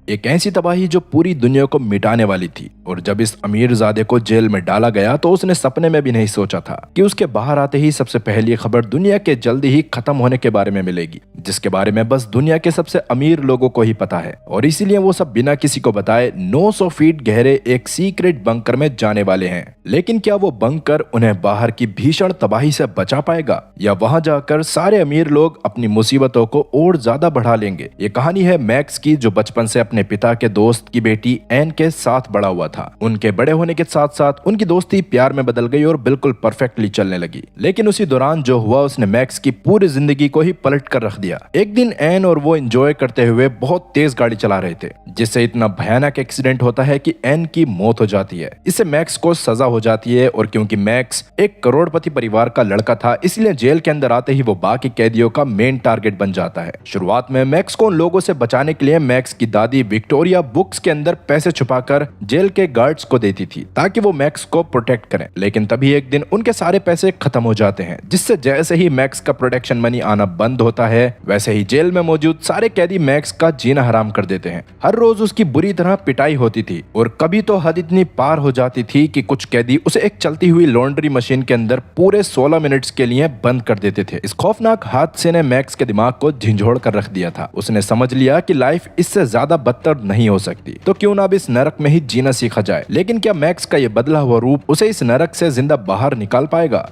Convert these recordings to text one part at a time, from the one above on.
एक ऐसी तबाही जो पूरी दुनिया को मिटाने वाली थी। और जब इस अमीरजादे को जेल में डाला गया तो उसने सपने में भी नहीं सोचा था कि उसके बाहर आते ही सबसे पहली खबर दुनिया के जल्दी ही खत्म होने के बारे में मिलेगी, जिसके बारे में बस दुनिया के सबसे अमीर लोगों को ही पता है। और इसीलिए वो सब बिना किसी को बताए 900 फीट गहरे एक सीक्रेट बंकर में जाने वाले हैं। लेकिन क्या वो बंकर उन्हें बाहर की भीषण तबाही से बचा पाएगा, या वहां जाकर सारे अमीर लोग अपनी मुसीबतों को और ज्यादा बढ़ा लेंगे? ये कहानी है मैक्स की, जो बचपन से अपने पिता के दोस्त की बेटी एन के साथ बड़ा हुआ था। उनके बड़े होने के साथ साथ उनकी दोस्ती प्यार में बदल गई और बिल्कुल परफेक्टली चलने लगी। लेकिन उसी दौरान जो हुआ उसने मैक्स की पूरी जिंदगी को ही पलट कर रख दिया। एक दिन एन और वो एंजॉय करते हुए बहुत तेज गाड़ी चला रहे थे, जिससे इतना भयानक एक्सीडेंट होता है कि एन की मौत हो जाती है। इससे मैक्स को सजा हो जाती है, और क्योंकि मैक्स एक करोड़पति परिवार का लड़का था, इसलिए जेल के अंदर आते ही वो बाकी कैदियों का मेन टारगेट बन जाता है। शुरुआत में मैक्स को उन लोगों से बचाने के लिए मैक्स की दादी विक्टोरिया बुक्स के अंदर पैसे छुपाकर जेल के गार्ड्स को देती थी, ताकि वो मैक्स को प्रोटेक्ट करें। लेकिन तभी एक दिन उनके सारे पैसे खत्म हो जाते हैं, जिससे जैसे ही मैक्स का प्रोटेक्शन मनी आना बंद होता है, वैसे ही जेल में मौजूद सारे कैदी मैक्स का जीना हराम कर देते हैं। हर रोज उसकी बुरी तरह पिटाई होती थी, और कभी तो हद इतनी पार हो जाती थी कि कुछ कैदी उसे एक चलती हुई लॉन्ड्री मशीन के अंदर पूरे 16 मिनट्स के लिए बंद कर देते थे। इस खौफनाक हादसे ने मैक्स के दिमाग को झंझोड़ कर रख दिया था। उसने समझ लिया कि लाइफ इससे ज्यादा बदतर नहीं हो सकती, तो क्यों ना अब इस नरक में ही जीना सीखा जाए। लेकिन क्या मैक्स का ये बदला हुआ रूप उसे इस नरक से जिंदा बाहर निकाल पाएगा?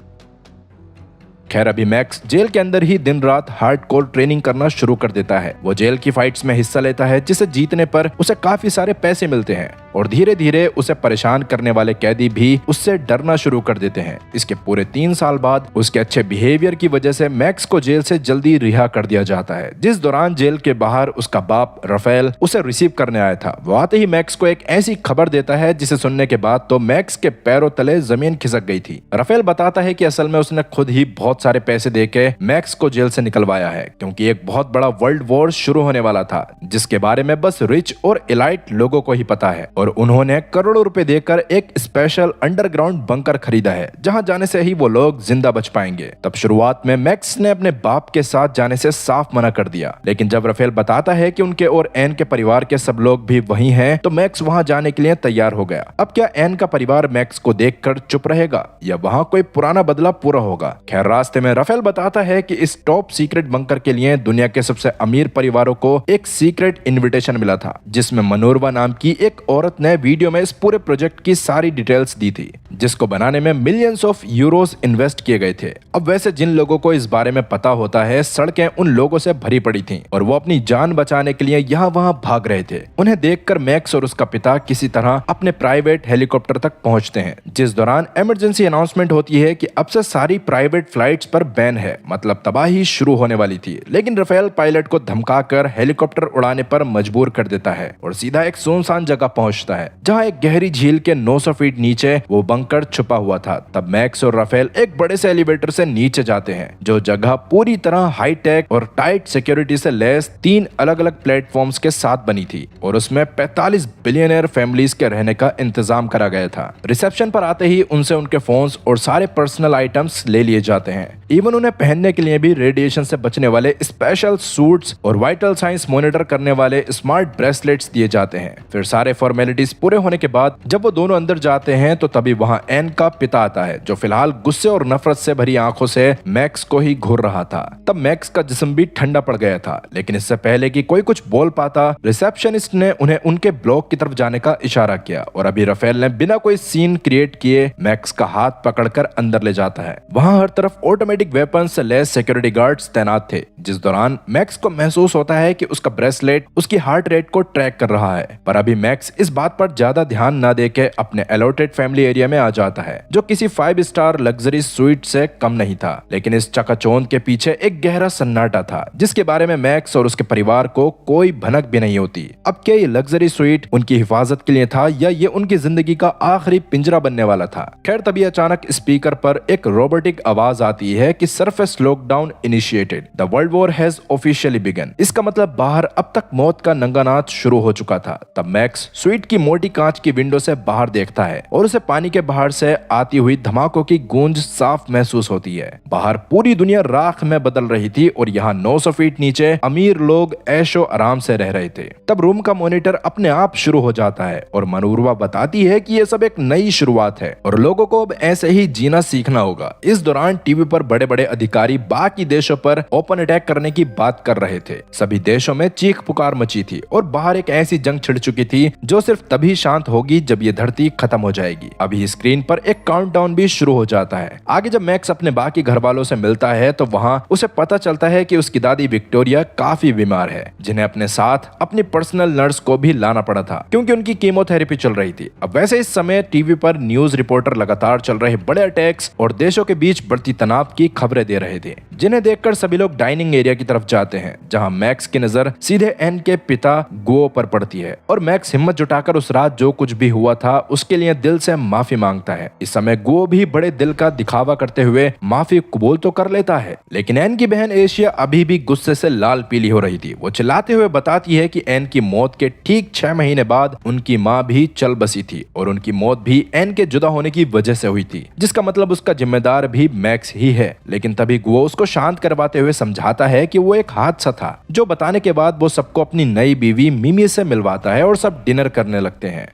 खैर, अभी मैक्स जेल के अंदर ही दिन रात हार्डकोर ट्रेनिंग करना शुरू कर देता है। वो जेल की फाइट्स में हिस्सा लेता है, जिसे जीतने पर उसे काफी सारे पैसे मिलते हैं, और धीरे धीरे उसे परेशान करने वाले कैदी भी उससे डरना शुरू कर देते हैं। इसके पूरे 3 साल बाद उसके अच्छे बिहेवियर की वजह से मैक्स को जेल से जल्दी रिहा कर दिया जाता है। जिस दौरान जेल के बाहर उसका बाप राफेल उसे रिसीव करने आया था, वो आते ही मैक्स को एक ऐसी खबर देता है जिसे सुनने के बाद तो मैक्स के पैरों तले जमीन खिसक गई थी। राफेल बताता है कि असल में उसने खुद ही बहुत सारे पैसे देके मैक्स को जेल से निकलवाया है, क्योंकि एक बहुत बड़ा वर्ल्ड वॉर शुरू होने वाला था, जिसके बारे में बस रिच और एलाइट लोगों को ही पता है। और उन्होंने करोड़ों रुपए देकर एक स्पेशल अंडरग्राउंड बंकर खरीदा है, जहां जाने से ही वो लोग जिंदा बच पाएंगे। तब शुरुआत में मैक्स ने अपने बाप के साथ जाने से साफ मना कर दिया, लेकिन जब राफेल बताता है कि उनके और एन के परिवार के सब लोग भी वहीं हैं, तो मैक्स वहां जाने के लिए तैयार हो गया। अब क्या एन का परिवार मैक्स को देखकर चुप रहेगा, या वहां कोई पुराना बदला पूरा होगा? खैर, रास्ते में राफेल बताता है कि इस टॉप सीक्रेट बंकर के लिए दुनिया के सबसे अमीर परिवारों को एक सीक्रेट इनविटेशन मिला था, जिसमें मनोरमा नाम की एक औरत ने वीडियो में इस पूरे प्रोजेक्ट की सारी डिटेल्स दी थी, जिसको बनाने में मिलियंस ऑफ यूरोस इन्वेस्ट किए गए थे। अब वैसे जिन लोगों को इस बारे में पता होता है, सड़कें उन लोगों से भरी पड़ी थीं, और वो अपनी जान बचाने के लिए यहाँ वहाँ भाग रहे थे। उन्हें देखकर मैक्स और उसका पिता किसी तरह अपने प्राइवेट हेलीकॉप्टर तक पहुंचते हैं, जिस दौरान इमरजेंसी अनाउंसमेंट होती है कि अब से सारी प्राइवेट फ्लाइट्स पर बैन है, मतलब तबाही शुरू होने वाली थी। लेकिन राफेल पायलट को धमकाकर हेलीकॉप्टर उड़ाने पर मजबूर कर देता है और सीधा एक सुनसान जगह पहुंचता है, जहां एक गहरी झील के 900 फीट नीचे वो बंकर छुपा हुआ था। तब मैक्स और राफेल एक बड़े से एलिवेटर से नीचे जाते हैं, जो जगह पूरी तरह हाई टेक और टाइट सिक्योरिटी से लैस 3 अलग अलग प्लेटफॉर्म्स के साथ बनी थी, और उसमें 45 बिलियनर फैमिलीज के रहने का इंतजाम करा गया था। रिसेप्शन पर आते ही उनसे उनके फोन्स और सारे पर्सनल आइटम्स ले लिए जाते हैं। इवन उन्हें पहनने के लिए भी रेडिएशन से बचने वाले स्पेशल सूट्स और वाइटल साइंस मॉनिटर करने वाले स्मार्ट ब्रेसलेट्स दिए जाते हैं। फिर सारे फॉर्मेलिटीज पूरे होने के बाद जब वो दोनों अंदर जाते हैं, तो तभी वहां एन का पिता आता है, जो फिलहाल गुस्से और नफरत से भरी आंखों से मैक्स को ही घूर रहा था। तब मैक्स का जिस्म भी ठंडा पड़ गया था, लेकिन इससे पहले कि कोई कुछ बोल पाता, रिसेप्शनिस्ट ने उन्हें उनके ब्लॉक की तरफ जाने का इशारा किया, और अभी राफेल ने बिना कोई सीन क्रिएट किए मैक्स का हाथ पकड़कर अंदर ले जाता है। वहां हर तरफ ऑटोमेटिक वेपन से लैस सिक्योरिटी गार्ड्स तैनात थे, जिस दौरान मैक्स को महसूस होता है कि उसका ब्रेसलेट उसकी हार्ट रेट को ट्रैक कर रहा है। पर अभी मैक्स इस बात पर ज्यादा ध्यान न देके अपने अलॉटेड फैमिली एरिया में आ जाता है, जो किसी 5 स्टार लग्जरी स्वीट से कम नहीं था। लेकिन इस चकाचौंध के पीछे एक गहरा सन्नाटा था, जिसके बारे में मैक्स और उसके परिवार को कोई भनक भी नहीं होती। अब क्या ये लग्जरी स्वीट उनकी हिफाजत के लिए था, या ये उनकी जिंदगी का आखिरी पिंजरा बनने वाला था? खैर, तभी अचानक स्पीकर पर एक रोबोटिक आवाज आती है कि surface lockdown initiated, the world war has officially began. इसका मतलब बाहर अब तक मौत का नंगा नाच शुरू हो चुका था। तब मैक्स स्वीट की मोटी कांच की विंडो से बाहर देखता है, और उसे पानी के बाहर से आती हुई धमाकों की गूंज साफ महसूस होती है। बाहर पूरी दुनिया राख में बदल रही थी और यहाँ 900 फीट नीचे अमीर लोग ऐशो आराम से रह रहे थे। तब रूम का मॉनिटर अपने आप शुरू हो जाता है और मनूरवा बताती है कि यह सब एक नई शुरुआत है और लोगों को अब ऐसे ही जीना सीखना होगा। इस दौरान टीवी पर बड़े बड़े अधिकारी बाकी देशों पर ओपन अटैक करने की बात कर रहे थे। सभी देशों में चीख पुकार मची थी और बाहर एक ऐसी जंग छिड़ चुकी थी जो सिर्फ तभी शांत होगी जब ये धरती खत्म हो जाएगी। अभी स्क्रीन पर एक काउंटडाउन भी शुरू हो जाता है। आगे जब मैक्स अपने बाकी घर वालों से मिलता है तो वहाँ उसे पता चलता है कि उसकी दादी विक्टोरिया काफी बीमार है, जिन्हें अपने साथ अपनी पर्सनल नर्स को भी लाना पड़ा था क्योंकि उनकी कीमोथेरेपी चल रही थी। अब वैसे इस समय टीवी पर न्यूज रिपोर्टर लगातार चल रहे बड़े अटैक्स और देशों के बीच बढ़ती तनाव की खबरें दे रहे थे, जिन्हें देखकर सभी लोग डाइनिंग एरिया की तरफ जाते हैं, जहां मैक्स की नजर सीधे एन के पिता गो पर पड़ती है और मैक्स हिम्मत जुटाकर उस रात जो कुछ भी हुआ था उसके लिए दिल से माफी मांगता है। इस समय गो भी बड़े दिल का दिखावा करते हुए माफी कबूल तो कर लेता है, लेकिन एन की बहन एशिया अभी भी गुस्से से लाल पीली हो रही थी। वो चिल्लाते हुए बताती है कि एन की मौत के ठीक 6 महीने बाद उनकी माँ भी चल बसी थी और उनकी मौत भी एन के जुदा होने की वजह से हुई थी, जिसका मतलब उसका जिम्मेदार भी मैक्स ही है। लेकिन तभी गो उसको शांत करवाते हुए समझाता है कि वो एक हादसा था, जो बताने के बाद वो सबको अपनी नई बीवी मिमी से मिलवाता है और सब डिनर करने लगते हैं।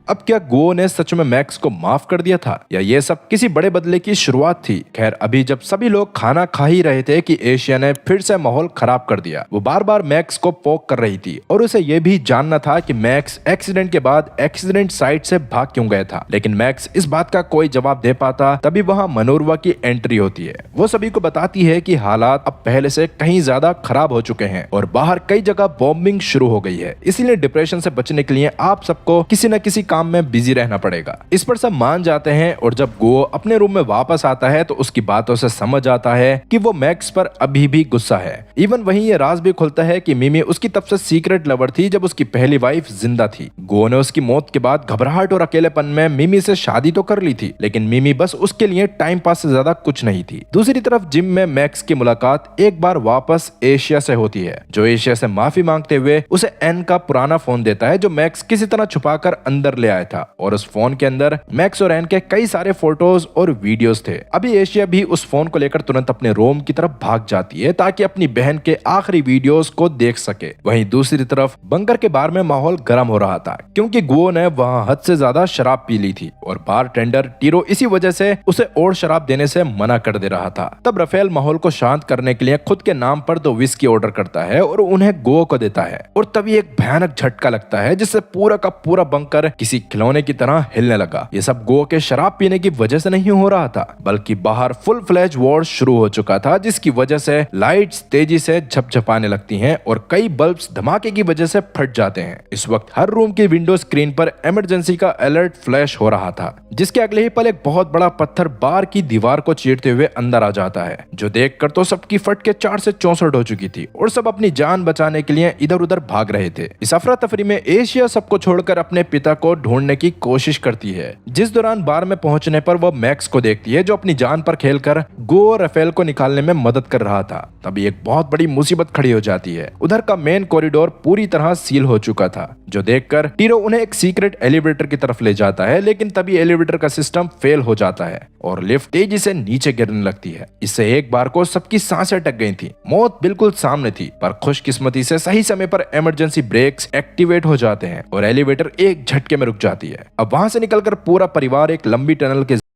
अब क्या गो ने सच में मैक्स को माफ कर दिया था या ये सब किसी बड़े बदले की शुरुआत थी? खैर, अभी जब सभी लोग खाना खा ही रहे थे कि एशिया ने फिर से माहौल खराब कर दिया। वो बार बार मैक्स को पोक कर रही थी और उसे ये भी जानना था कि मैक्स एक्सीडेंट के बाद एक्सीडेंट साइट से भाग क्यों गया था, लेकिन मैक्स इस बात का कोई जवाब दे पाता। तभी वहाँ मनोरवा की एंट्री होती है। वो सभी को बताती है कि हालात अब पहले से कहीं ज्यादा खराब हो चुके हैं और बाहर कई जगह बॉम्बिंग शुरू हो गई है, इसीलिए डिप्रेशन से बचने के लिए आप सबको किसी न किसी काम में बिजी रहना पड़ेगा। इस पर सब मान जाते हैं और जब गो अपने रूम में वापस आता है तो उसकी बातों से समझ आता है कि वो मैक्स पर अभी भी गुस्सा है। इवन वहीं ये राज भी खुलता है कि मिमी उसकी तब से सीक्रेट लवर थी जब उसकी पहली वाइफ जिंदा थी। गो ने उसकी मौत के बाद घबराहट और अकेलेपन में मिमी से शादी तो कर ली थी, लेकिन मिमी बस उसके लिए टाइम पास से ज्यादा कुछ नहीं थी। दूसरी तरफ जिम में मैक्स की मुलाकात एक बार वापस एशिया से होती है, जो एशिया से माफी मांगते हुए उसे एन का पुराना फोन देता है, जो मैक्स किसी तरह छुपाकर अंदर ले आया था और उस फोन के अंदर मैक्स और एन के कई सारे फोटोज और वीडियोस थे। अभी एशिया भी उस फोन को लेकर तुरंत अपने रूम की तरफ भाग जाती है ताकि अपनी बहन के आखिरी वीडियोस को देख सके। वहीं दूसरी तरफ बंकर के बार में माहौल गर्म हो रहा था क्योंकि गो ने वहां हद से ज्यादा शराब पी ली थी और बारटेंडर टीरो इसी वजह से उसे और शराब देने से मना कर दे रहा था। तब राफेल माहौल को शांत करने के लिए खुद के नाम पर 2 विस्की ऑर्डर करता है और उन्हें गो को देता है और तभी एक भयानक झटका लगता है जिससे पूरा का पूरा बंकर किसी खिलौने की तरह हिलने लगा। ये सब गो के शराब पीने की वजह से नहीं हो रहा था, बल्कि बाहर फुल फ्लैश वॉर शुरू हो चुका था, जिसकी वजह से लाइट्स तेजी से झपझपाने लगती हैं और कई बल्ब्स धमाके की वजह से फट जाते हैं। इस वक्त हर रूम की विंडो स्क्रीन पर इमरजेंसी का अलर्ट फ्लैश हो रहा था, जिसके अगले ही पल एक बहुत बड़ा पत्थर बार की दीवार को चीरते हुए अंदर आ जाता है, जो देखकर तो सबकी फटके 4 से 64 हो चुकी थी और सब अपनी जान बचाने के लिए इधर उधर भाग रहे थे। इस अफरा तफरी में एशिया सबको छोड़कर अपने पिता को ढूंढने की कोशिश करती है, जिस दौरान बार में पहुंचने पर वो मैक्स को देखती है, जो अपनी जान पर खेलकर गो और राफेल को निकालने में मदद कर रहा था। तभी एक बहुत बड़ी मुसीबत खड़ी हो जाती है। उधर का मेन कॉरिडोर पूरी तरह सील हो चुका था, जो देखकर टीरो उन्हें एक सीक्रेट एलिवेटर की तरफ ले जाता है, लेकिन तभी एलिवेटर का सिस्टम फेल हो जाता है और लिफ्ट तेजी से नीचे गिरने लगती है। इससे एक बार को सबकी सांसें अटक गई थी। मौत बिल्कुल सामने थी, पर खुशकिस्मती से सही समय पर इमरजेंसी ब्रेक्स एक्टिवेट हो जाते हैं और एलिवेटर एक झटके में रुक जाती है। अब वहां से निकलकर पूरा परिवार एक लंबी टनल के